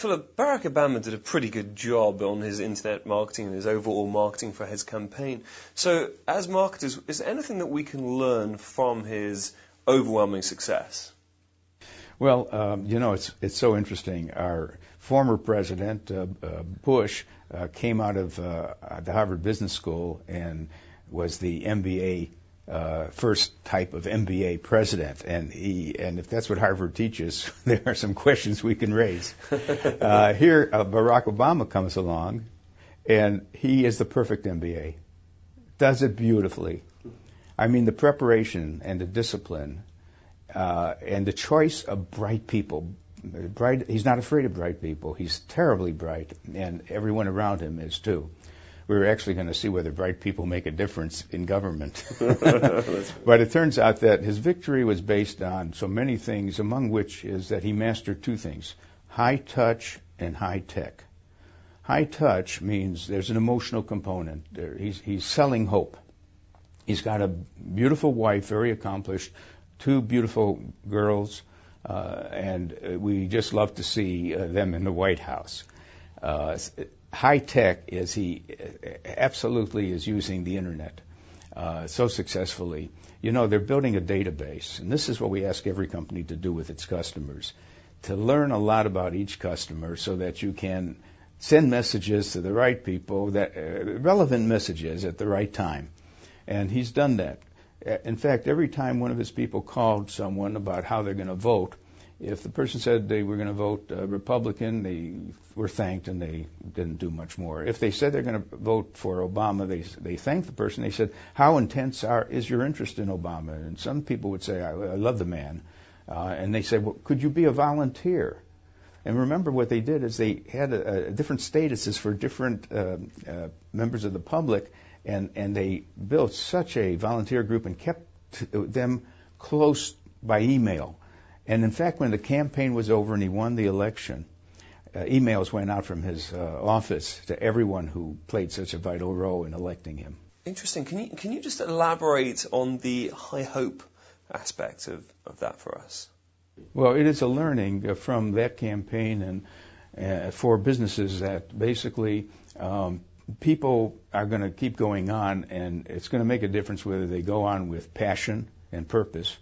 Philip, Barack Obama did a pretty good job on his internet marketing and his overall marketing for his campaign. So, as marketers, is there anything that we can learn from his overwhelming success? Well, it's so interesting. Our former president, Bush, came out of the Harvard Business School and was the MBA first type of MBA president, and if that's what Harvard teaches, there are some questions we can raise. Here, Barack Obama comes along, and he is the perfect MBA. Does it beautifully. I mean, the preparation and the discipline and the choice of bright people. He's not afraid of bright people. He's terribly bright, and everyone around him is too. We're actually going to see whether bright people make a difference in government. But it turns out that his victory was based on so many things, among which is that he mastered two things, high touch and high tech. High touch means there's an emotional component. He's selling hope. He's got a beautiful wife, very accomplished, two beautiful girls, and we just love to see them in the White House. High tech is he absolutely is using the internet so successfully. You know, they're building a database, and this is what we ask every company to do with its customers, to learn a lot about each customer so that you can send messages to the right people, that relevant messages at the right time. And he's done that. In fact, every time one of his people called someone about how they're going to vote, if the person said they were going to vote Republican, they were thanked and they didn't do much more. If they said they're going to vote for Obama, they thanked the person. They said, how intense is your interest in Obama? And some people would say, I love the man. And they said, well, could you be a volunteer? And remember what they did is they had different statuses for different members of the public, and they built such a volunteer group and kept them close by email. And in fact, when the campaign was over and he won the election, emails went out from his office to everyone who played such a vital role in electing him. Interesting. Can you just elaborate on the high hope aspect of that for us? Well, it is a learning from that campaign and for businesses that basically people are going to keep going on, and it's going to make a difference whether they go on with passion and purpose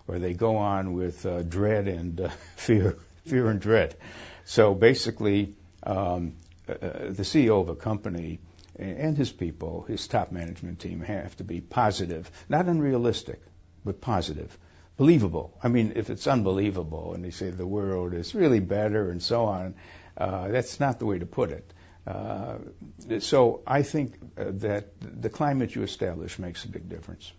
or they go on with dread and fear and dread. So basically, the CEO of a company and his people, his top management team, have to be positive, not unrealistic, but positive, believable. I mean, if it's unbelievable and they say the world is really better and so on, that's not the way to put it. So I think that the climate you establish makes a big difference.